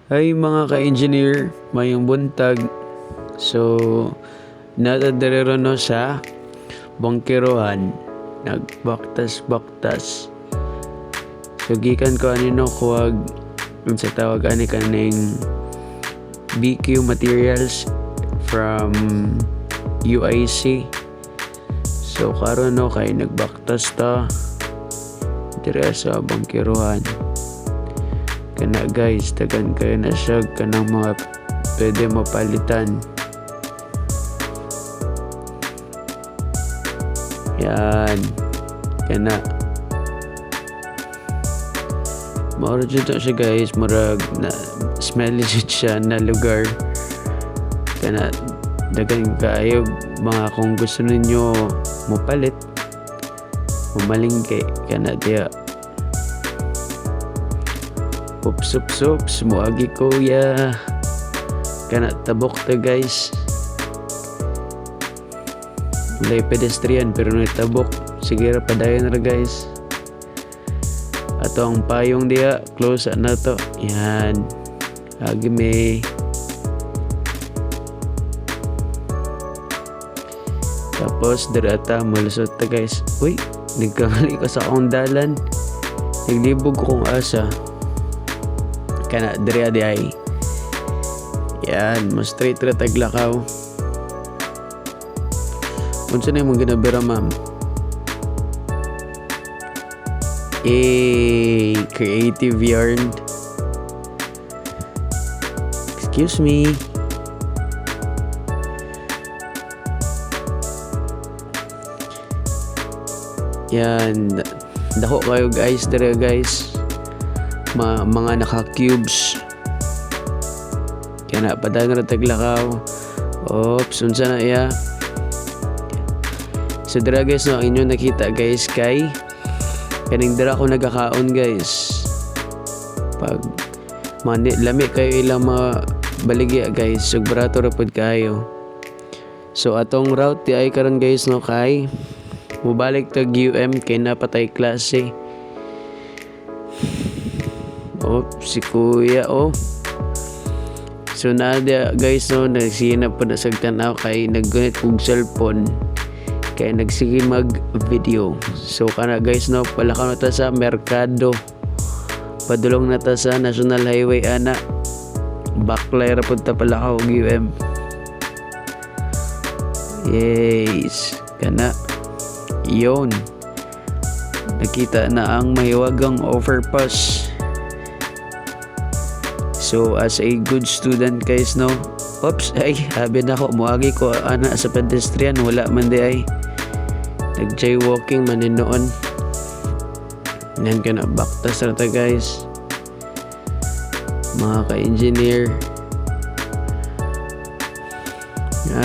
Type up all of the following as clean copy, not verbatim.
Ay mga ka-engineer, mayong buntag. So, natadarero no sa bangkerohan. Nagbaktas-baktas. So, gikan ko anino kuwag sa tawag ani kaning BQ materials from UIC. So, karon no kay nagbaktas ta dire sa bangkerohan. Kana guys, tagan kayo na siya kanang mga pwede mapalitan. Yan. Kana. Mauro dito siya guys, marag na smelly siya na lugar. Kana dagan kayo mga kung gusto ninyo mapalit, mamalingke kana diya. Sups, muagi kuya. Kana tabok ta guys. Walay pedestrian pero may tabok. Sige ra padayon ra guys. Ato ang payong diya, close na to. Yan. Agi may. Tapos dirata malusot ta guys. Uy, nagkamali ko sa akong dalan. Naglibog ko kung asa. Kana diri adi ay. Yan, mo straight ra taglakaw. Unsa na imong ginabira ma'am? Creative yarn. Excuse me. Yan, dako kayo guys, diri guys. Mga naka-cubes. Kaya na, padaan na taglakaw. Oops, unsa na iya. So, dira guys, no, ang inyo nakita guys, kay kaning dira ko nagkakaon guys. Pag lami kayo ilang mga baligya guys, sugbrato rapod kayo. So, atong route di ay karon guys, no, kay mubalik tag UM kay napatay klase. Oh, si kuya, oh. So, nada guys, no, nagsinap po na sagtanaw kay naggunit kong cellphone. Kaya nagsige mag-video. So, kana guys, no, palakaw na ta sa Mercado. Padulong na ta sa National Highway, ana. Baklay ra punta palakaw, UM. Yes. Kana. Yon. Nakita na ang mahiwagang overpass. So, as a good student guys, no. Oops, ay, habi na ako. Muagi ko, ana, sa pedestrian. Wala man di ay. Nag-jaywalking man din noon. Yan ka na, baktas na ta guys. Mga ka-engineer.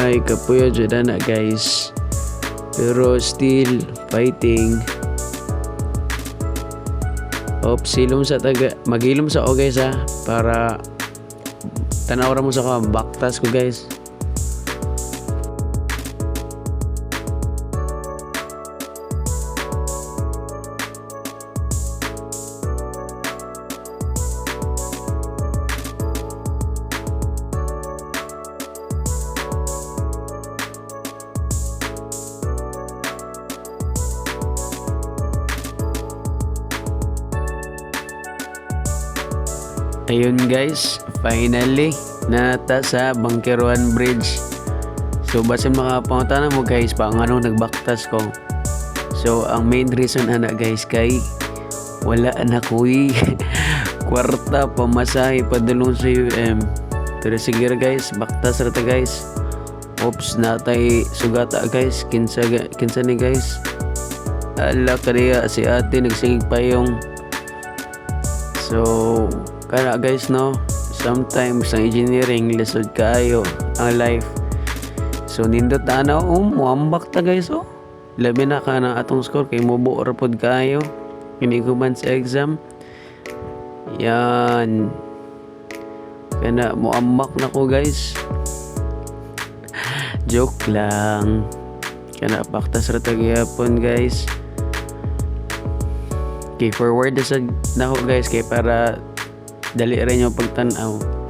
Ay, kapuyo dyan na guys. Pero still, fighting. Oops, silom sa taga. Maghilom sa o guys ha. Para tanawra mo sa ka. Baktas ko guys. Ayun guys, finally nata sa Bangkerohan Bridge. So basin mga pangutana mo guys pa ang anong nagbaktas ko. So ang main reason ana guys kay wala na kuy kwarta pamasahe padulong sa UM. Pero sige guys, baktas ra ta guys. Oops, natay sugata guys. Kinsa ni guys. Ala kaniya si ate nagsigig pa yung. So kaya guys, no, sometimes ang engineering lisod kayo ang life. So nindot na na muambak ta guys, oh. Labi na ka na atong score kay mubo rapod kayo. Kiniguman sa exam. Yan. Kaya muambak na ko guys. Joke lang. Kaya paktas ra tagyapon guys. Okay, forward na sa nako guys kay para dali rin yung pagtanaw.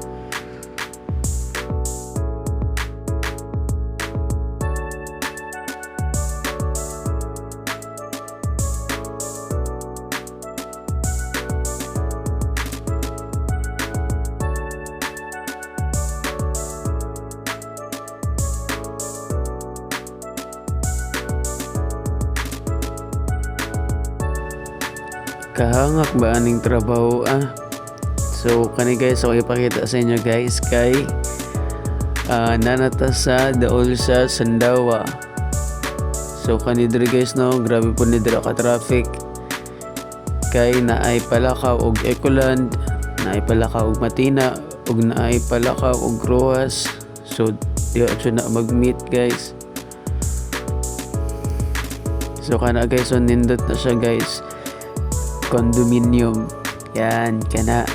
kahangak ba aning trabaho So kani guys, so ipakita sa inyo guys kay nanata sa daol sa Sandawa. So kani diri guys no, grabe po ni dira ka traffic. Kay naay Palakaw og Ecoland, naay Palakaw og Matina, ug naay Palakaw og Rojas. So diyo na mag-meet guys. So kana guys, so nindot na siya guys. Condominium. Yan, kana.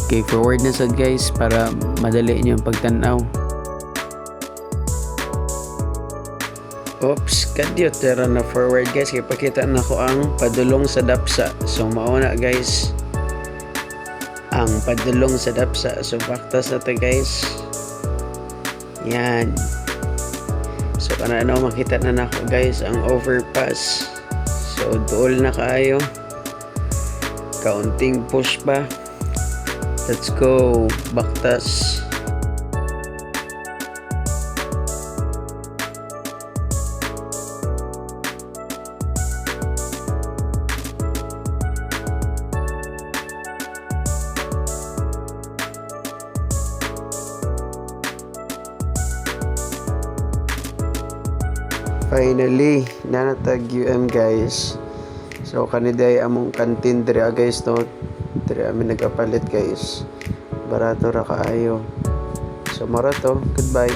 Okay, forward na sad guys para madali niyo ang pagtanaw. Oops, kadyo tera na forward guys. Kaya pakita na ko ang padulong sa Dapsa. So mauna guys ang padulong sa Dapsa. So baktas na to guys. Yan. So kana makita na nako guys ang overpass. So duol na kaayo. Kaunting push pa. Let's go. Baktas. Finally, nanatag UM guys. So kaniday among kantin diri guys no. Diri amin nagapalit guys. Barato ra kaayo. So mara to. Goodbye.